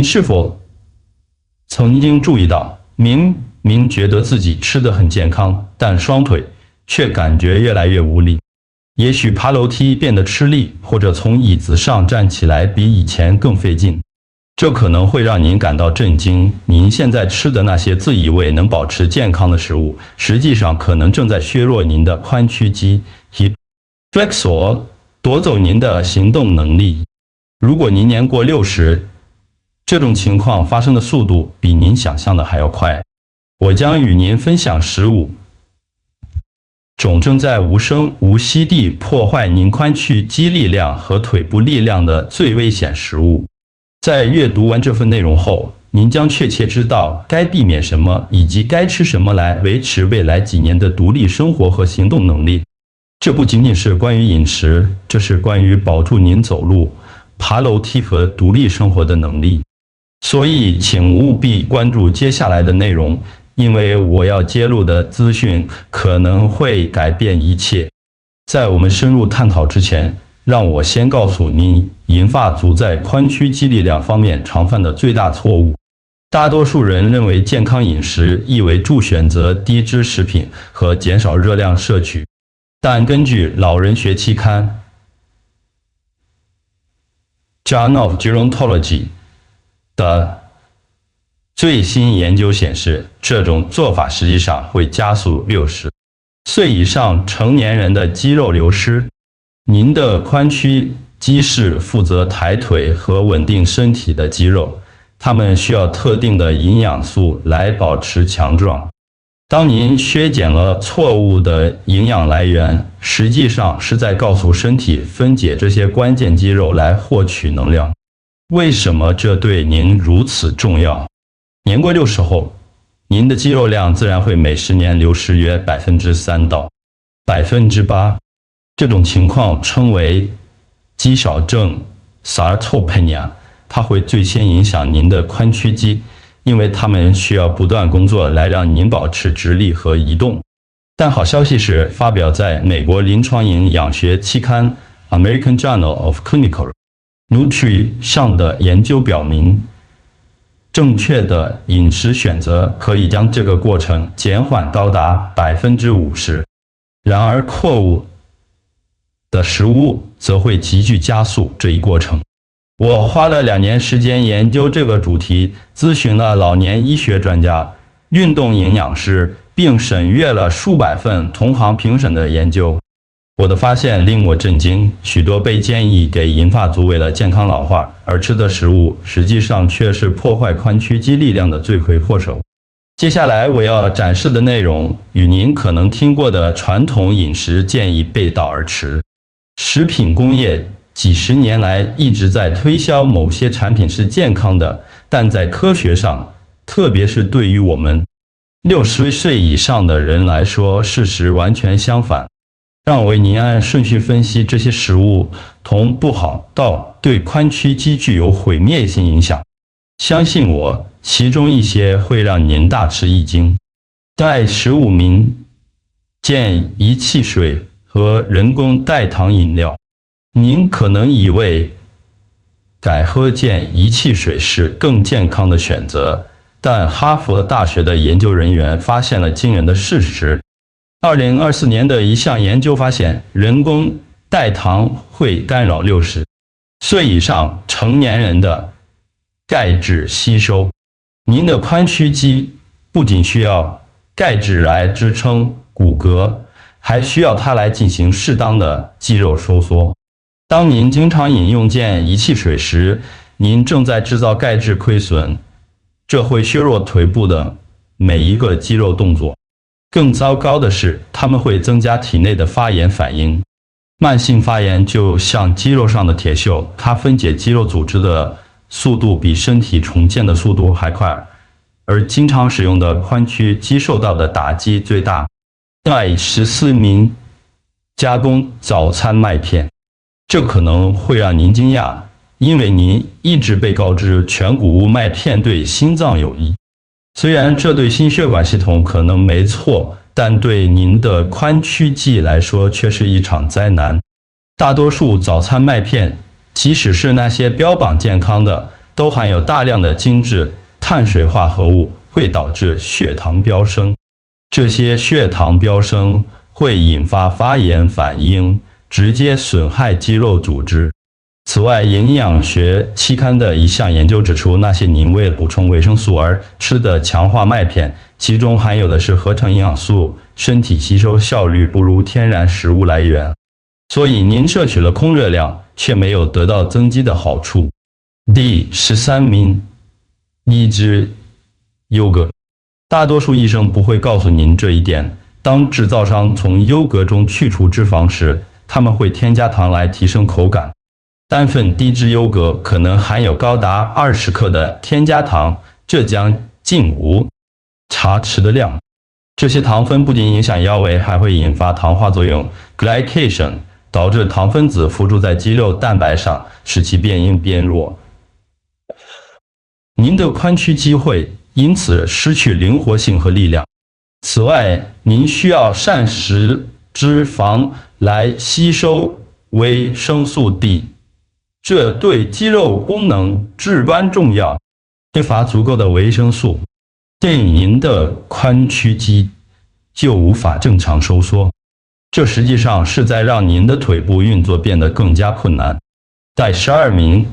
是否曾经注意到，明明觉得自己吃得很健康，但双腿却感觉越来越无力？也许爬楼梯变得吃力，或者从椅子上站起来比以前更费劲。这可能会让您感到震惊，您现在吃的那些自以为能保持健康的食物，实际上可能正在削弱您的髋屈肌 hip flexor， 夺走您的行动能力。如果您年过60，这种情况发生的速度比您想象的还要快。我将与您分享15种正在无声无息地破坏您髋屈肌力量和腿部力量的最危险食物。在阅读完这份内容后，您将确切知道该避免什么，以及该吃什么来维持未来几年的独立生活和行动能力。这不仅仅是关于饮食，这是关于保住您走路、爬楼梯和独立生活的能力。所以，请务必关注接下来的内容，因为我要揭露的资讯可能会改变一切。在我们深入探讨之前，让我先告诉你，银发族在髋屈肌力量方面常犯的最大错误。大多数人认为健康饮食意味着选择低脂食品和减少热量摄取，但根据老人学期刊 Journal of Gerontology 的最新研究显示，这种做法实际上会加速60岁以上成年人的肌肉流失。您的髋屈肌是负责抬腿和稳定身体的肌肉，它们需要特定的营养素来保持强壮。当您削减了错误的营养来源，实际上是在告诉身体分解这些关键肌肉来获取能量。为什么这对您如此重要？年过60后，您的肌肉量自然会每10年流失约3%到8%。这种情况称为肌少症 sarcopenia， 它会最先影响您的髋屈肌，因为它们需要不断工作来让您保持直立和移动。但好消息是，发表在美国临床营养学期刊 American Journal of Clinical Nutrition 上的研究表明，正确的饮食选择可以将这个过程减缓高达50%。然而，错误的食物则会急剧加速这一过程。我花了2年时间研究这个主题，咨询了老年医学专家、运动营养师，并审阅了数百份同行评审的研究。我的发现令我震惊，许多被建议给银发族为了健康老化而吃的食物，实际上却是破坏髋屈肌力量的罪魁祸首。接下来我要展示的内容与您可能听过的传统饮食建议背道而驰。食品工业几十年来一直在推销某些产品是健康的，但在科学上，特别是对于我们60岁以上的人来说，事实完全相反。让我为您按顺序分析这些食物从不好到对髋屈肌具有毁灭性影响。相信我，其中一些会让您大吃一惊。第15名，建议汽水和人工代糖饮料。您可能以为改喝健怡汽水是更健康的选择，但哈佛大学的研究人员发现了惊人的事实。2024年的一项研究发现，人工代糖会干扰60岁以上成年人的钙质吸收。您的髋屈肌不仅需要钙质来支撑骨骼，还需要它来进行适当的肌肉收缩。当您经常饮用健怡汽水时，您正在制造钙质亏损，这会削弱腿部的每一个肌肉动作。更糟糕的是，它们会增加体内的发炎反应。慢性发炎就像肌肉上的铁锈，它分解肌肉组织的速度比身体重建的速度还快，而经常使用的髋屈肌受到的打击最大。第14名，加工早餐麦片。这可能会让您惊讶，因为您一直被告知全谷物麦片对心脏有益。虽然这对心血管系统可能没错，但对您的髋屈肌来说却是一场灾难。大多数早餐麦片，即使是那些标榜健康的，都含有大量的精致碳水化合物，会导致血糖飙升。这些血糖飙升会引发发炎反应，直接损害肌肉组织。此外，营养学期刊的一项研究指出，那些您为了补充维生素而吃的强化麦片，其中含有的是合成营养素，身体吸收效率不如天然食物来源。所以您摄取了空热量，却没有得到增肌的好处。第13名，抑制优格。大多数医生不会告诉您这一点。当制造商从优格中去除脂肪时，他们会添加糖来提升口感。单份低脂优格可能含有高达20克的添加糖，这将近无茶匙的量。这些糖分不仅影响腰围，还会引发糖化作用 glycation， 导致糖分子附着在肌肉蛋白上，使其变硬变弱。您的髋屈肌会因此失去灵活性和力量。此外，您需要膳食脂肪来吸收维生素 D， 这对肌肉功能至关重要。缺乏足够的维生素，对您的髋屈肌就无法正常收缩，这实际上是在让您的腿部运作变得更加困难。第12名，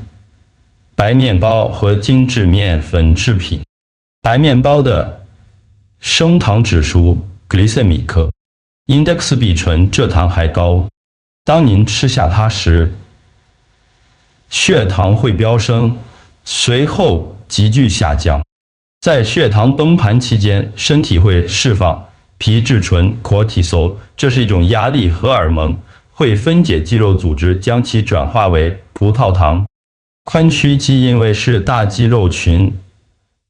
白面包和精致面粉制品。白面包的升糖指数 glycemic index 比纯蔗糖还高。当您吃下它时，血糖会飙升，随后急剧下降。在血糖崩盘期间，身体会释放皮质醇 cortisol， 这是一种压力荷尔蒙，会分解肌肉组织，将其转化为葡萄糖。髋屈肌因为是大肌肉群，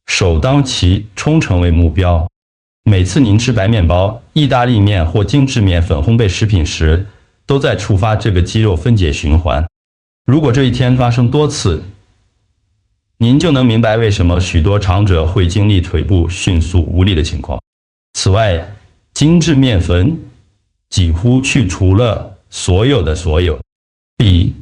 首当其冲成为目标。每次您吃白面包、意大利面或精致面粉烘焙食品时，都在触发这个肌肉分解循环。如果这一天发生多次，您就能明白为什么许多长者会经历腿部迅速无力的情况。此外，精致面粉几乎去除了所有B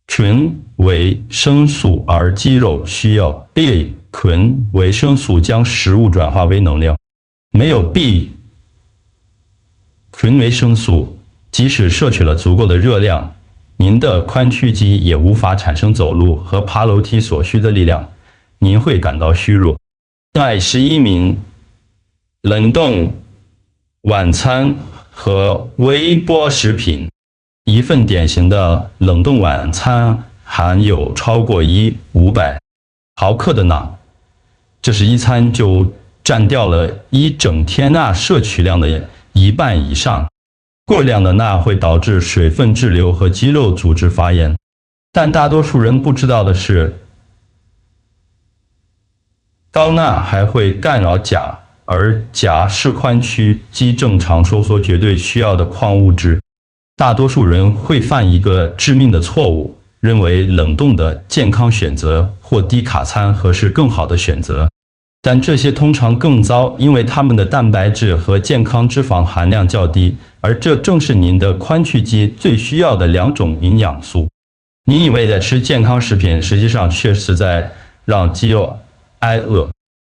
群维生素，而肌肉需要 B 群维生素将食物转化为能量。没有 B 群维生素，即使摄取了足够的热量，您的髋屈肌也无法产生走路和爬楼梯所需的力量，您会感到虚弱。第11名，冷冻晚餐和微波食品。一份典型的冷冻晚餐含有超过500毫克的钠，这是一餐就占掉了一整天钠摄取量的一半以上。过量的钠会导致水分滞留和肌肉组织发炎。但大多数人不知道的是，高钠还会干扰钾，而钾是髋屈肌正常收缩绝对需要的矿物质。大多数人会犯一个致命的错误，认为冷冻的健康选择或低卡餐盒是更好的选择，但这些通常更糟，因为它们的蛋白质和健康脂肪含量较低，而这正是您的髋屈肌最需要的2种营养素。你以为在吃健康食品，实际上却是在让肌肉挨饿。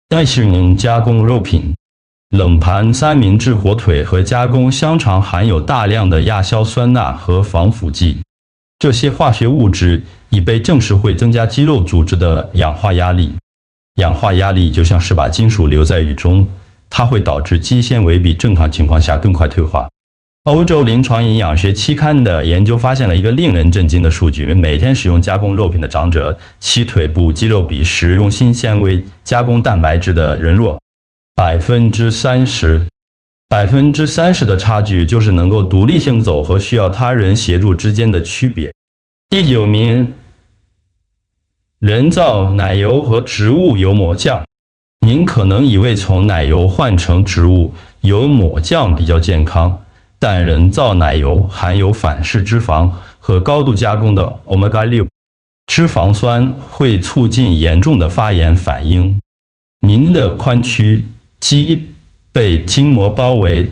第10名，加工肉品。冷盘三明治火腿和加工香肠含有大量的亚硝酸钠和防腐剂，这些化学物质已被证实会增加肌肉组织的氧化压力。氧化压力就像是把金属留在雨中，它会导致肌纤维比正常情况下更快退化。欧洲临床营养学期刊的研究发现了一个令人震惊的数据：每天使用加工肉品的长者，其腿部肌肉比使用新纤维加工蛋白质的人弱30%。30%的差距就是能够独立行走和需要他人协助之间的区别。第9名，人造奶油和植物油抹酱。您可能以为从奶油换成植物油抹酱比较健康，但人造奶油含有反式脂肪和高度加工的 Omega-6脂肪酸，会促进严重的发炎反应。您的髋屈肌被筋膜包围，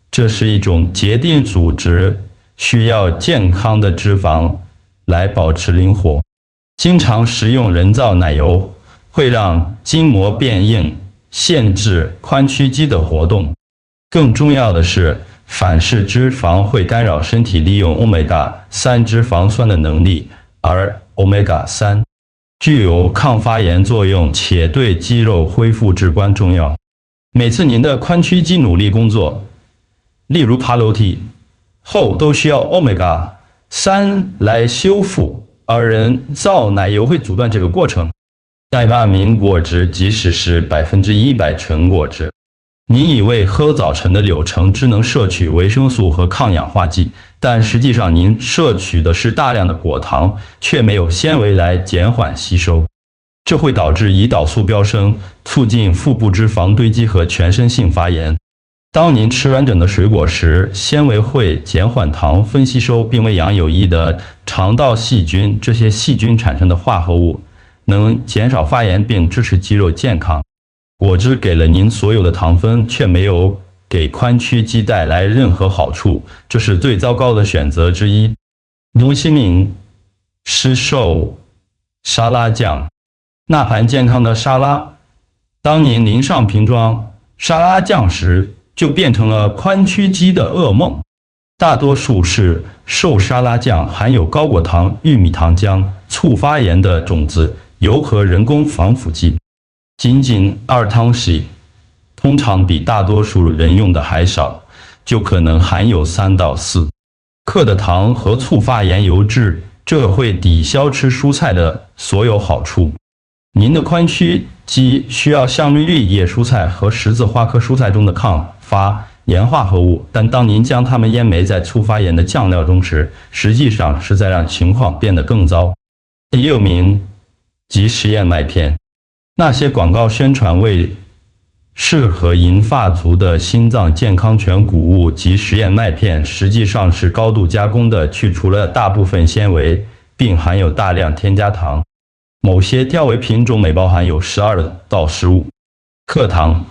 这是一种结缔组织，需要健康的脂肪来保持灵活。经常食用人造奶油会让筋膜变硬，限制髋屈肌的活动。更重要的是，反式脂肪会干扰身体利用欧米伽3脂肪酸的能力，而欧米伽3具有抗发炎作用，且对肌肉恢复至关重要。每次您的髋屈肌努力工作，例如爬楼梯后，都需要欧米伽3来修复，而人造奶油会阻断这个过程。代码明果汁即使是100%纯果汁，你以为喝早晨的柳橙汁能摄取维生素和抗氧化剂，但实际上您摄取的是大量的果糖，却没有纤维来减缓吸收。这会导致胰岛素飙升，促进腹部脂肪堆积和全身性发炎。当您吃完整的水果时，纤维会减缓糖分吸收，并为养有益的肠道细菌。这些细菌产生的化合物能减少发炎并支持肌肉健康。果汁给了您所有的糖分，却没有给髋屈肌带来任何好处，这是最糟糕的选择之一。牛心明施瘦沙拉酱。那盘健康的沙拉，当您淋上瓶装沙拉酱时，就变成了髋屈肌的噩梦。大多数是瘦沙拉酱含有高果糖、玉米糖浆、促发炎的种子、油和人工防腐剂。仅仅2汤匙，通常比大多数人用的还少，就可能含有3到4克的糖和促发炎油脂，这会抵消吃蔬菜的所有好处。您的髋屈肌需要像绿叶蔬菜和十字花科蔬菜中的抗发炎化合物，但当您将它们腌埋在促发炎的酱料中时，实际上是在让情况变得更糟。也有名及实验麦片，那些广告宣传为适合银发族的心脏健康全谷物及实验麦片，实际上是高度加工的，去除了大部分纤维，并含有大量添加糖。某些调味品种每包含有12到15克糖。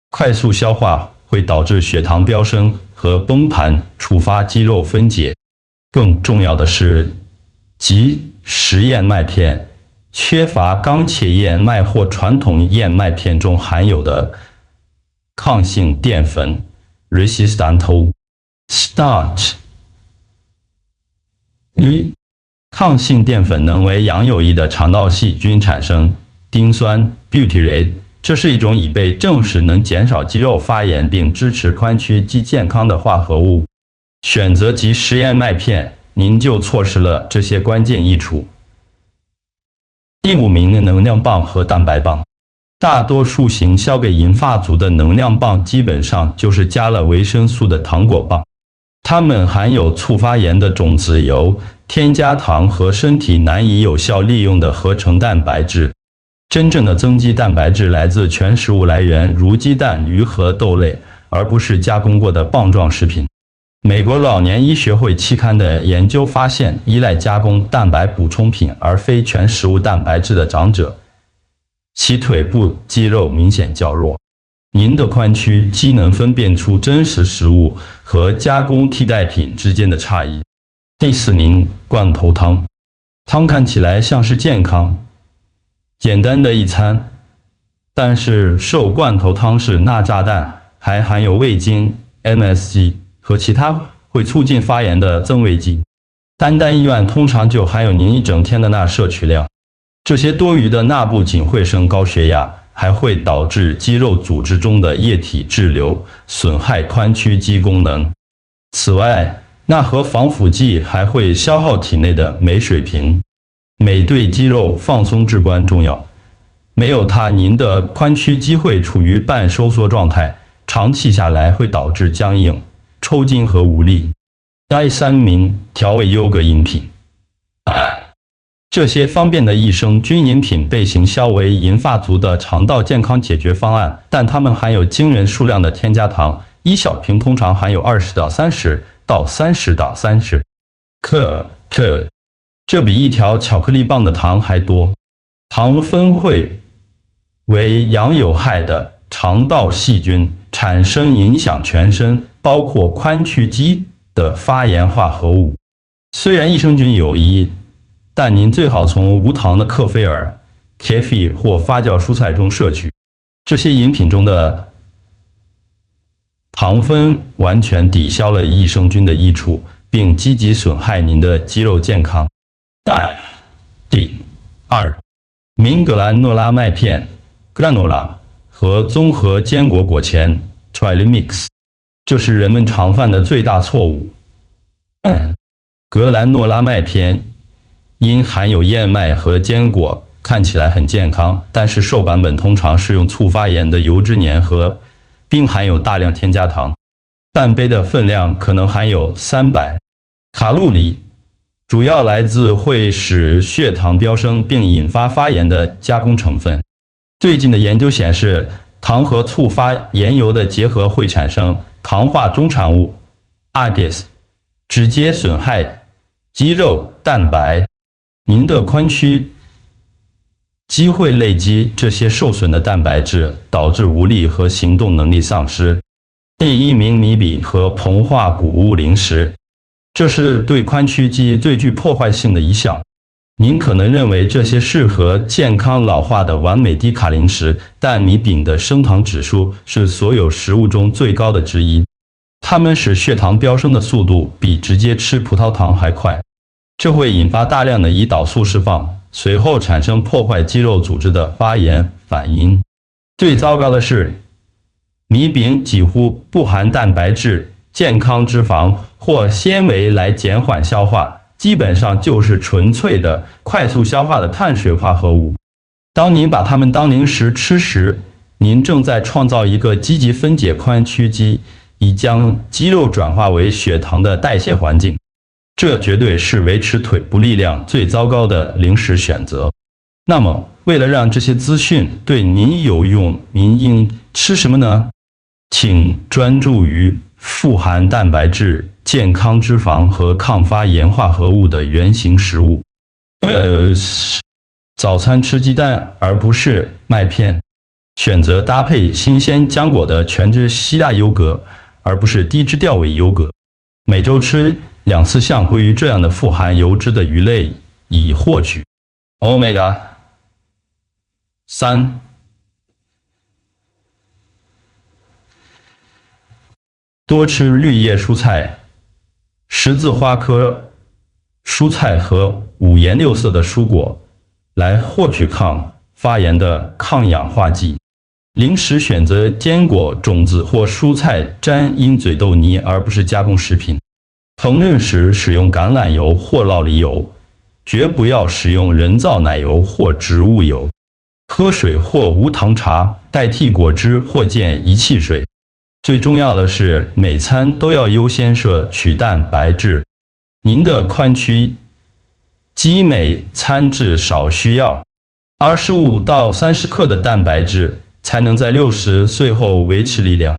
快速消化会导致血糖飙升和崩盘，触发肌肉分解。更重要的是，即食燕麦片缺乏钢铁燕麦或传统燕麦片中含有的抗性淀粉 resistant starch。抗性淀粉能为养有益的肠道细菌产生丁酸 butyrate， 这是一种已被证实能减少肌肉发炎并支持髋屈肌健康的化合物。选择即食燕麦片，您就错失了这些关键益处。第5名的能量棒和蛋白棒。大多数行销给银发族的能量棒基本上就是加了维生素的糖果棒，它们含有促发炎的种子油、添加糖和身体难以有效利用的合成蛋白质。真正的增肌蛋白质来自全食物来源，如鸡蛋、鱼和豆类，而不是加工过的棒状食品。美国老年医学会期刊的研究发现，依赖加工蛋白补充品而非全食物蛋白质的长者，其腿部肌肉明显较弱。您的髋屈肌能分辨出真实食物和加工替代品之间的差异。第4名，罐头汤。汤看起来像是健康、简单的一餐，但是瘦罐头汤是钠炸弹，还含有味精、MSG 和其他会促进发炎的增味剂。单一碗通常就含有您一整天的钠摄取量。这些多余的钠不仅会升高血压，还会导致肌肉组织中的液体滞留，损害髋屈肌功能。此外，钠和防腐剂还会消耗体内的镁水平，镁对肌肉放松至关重要。没有它，您的髋屈肌会处于半收缩状态，长期下来会导致僵硬、抽筋和无力。第3名，调味优格饮品。这些方便的益生菌饮品被行销为银发族的肠道健康解决方案，但它们含有惊人数量的添加糖，一小瓶通常含有20到30到30到30克，这比一条巧克力棒的糖还多。糖分会为养有害的肠道细菌产生影响全身，包括髋屈肌的发炎化合物。虽然益生菌有益，但您最好从无糖的克菲尔、kefir 或发酵蔬菜中摄取。这些饮品中的糖分完全抵消了益生菌的益处，并积极损害您的肌肉健康。第二，明格兰诺拉麦片 （granola） 和综合坚果果钳 （trilmix）， 这是人们常犯的最大错误。格兰诺拉麦片因含有燕麦和坚果，看起来很健康，但是瘦版本通常是用促发炎的油脂粘合，并含有大量添加糖。半杯的分量可能含有300卡路里，主要来自会使血糖飙升并引发发炎的加工成分。最近的研究显示，糖和促发炎油的结合会产生糖化中产物 ADAs， 直接损害肌肉蛋白。您的髋屈肌会累积这些受损的蛋白质，导致无力和行动能力丧失。第一名米饼和膨化谷物零食，这是对髋屈肌最具破坏性的一项。您可能认为这些适合健康老化的完美低卡零食，但米饼的升糖指数是所有食物中最高的之一。它们使血糖飙升的速度比直接吃葡萄糖还快，这会引发大量的胰岛素释放，随后产生破坏肌肉组织的发炎反应。最糟糕的是，米饼几乎不含蛋白质、健康脂肪或纤维来减缓消化，基本上就是纯粹的快速消化的碳水化合物。当您把它们当零食吃时，您正在创造一个积极分解髋屈肌，以将肌肉转化为血糖的代谢环境。这绝对是维持腿部力量最糟糕的零食选择。那么，为了让这些资讯对您有用，您应吃什么呢？请专注于富含蛋白质、健康脂肪和抗发炎化合物的原型食物。早餐吃鸡蛋而不是麦片。选择搭配新鲜浆果的全脂希腊优格，而不是低脂调味优格。每周吃2次像鲑鱼这样的富含油脂的鱼类，以获取 Omega 3。多吃绿叶蔬菜、十字花科蔬菜和五颜六色的蔬果，来获取抗发炎的抗氧化剂。零食选择坚果、种子或蔬菜沾鹰嘴豆泥，而不是加工食品。烹饪时使用橄榄油或酪梨油，绝不要使用人造奶油或植物油。喝水或无糖茶代替果汁或健怡汽水。最重要的是，每餐都要优先摄取蛋白质。您的髋屈肌每餐至少需要25到30克的蛋白质，才能在60岁后维持力量。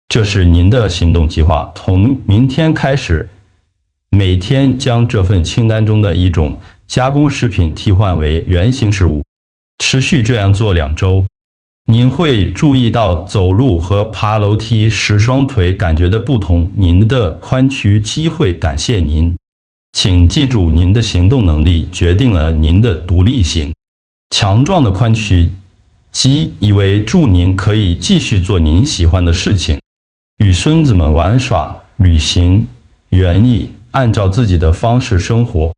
这是您的行动计划。从明天开始，每天将这份清单中的一种加工食品替换为原型食物，持续这样做2周。您会注意到走路和爬楼梯时双腿感觉的不同，您的髋屈肌会感谢您。请记住，您的行动能力决定了您的独立性。强壮的髋屈肌以为助您可以继续做您喜欢的事情，与孙子们玩耍、旅行、园艺，按照自己的方式生活，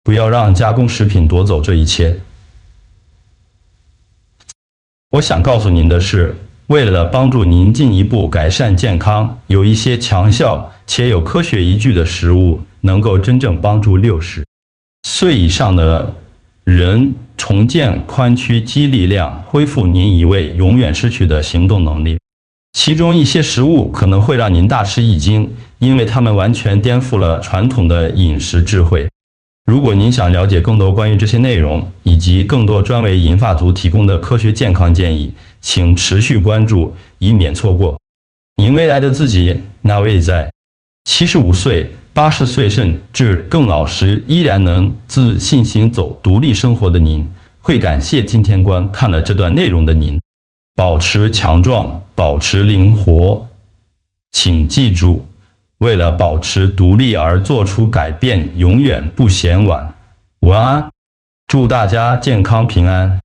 不要让加工食品夺走这一切。我想告诉您的是，为了帮助您进一步改善健康，有一些强效且有科学依据的食物能够真正帮助60岁以上的人重建髋屈肌力量，恢复您以为永远失去的行动能力。其中一些食物可能会让您大吃一惊，因为它们完全颠覆了传统的饮食智慧。如果您想了解更多关于这些内容，以及更多专为银发族提供的科学健康建议，请持续关注，以免错过。您未来的自己那位在75岁、80岁甚至更老时依然能自信行走、独立生活的您，会感谢今天观看了这段内容的您。保持强壮，保持灵活，请记住，为了保持独立而做出改变，永远不嫌晚。晚安，祝大家健康平安。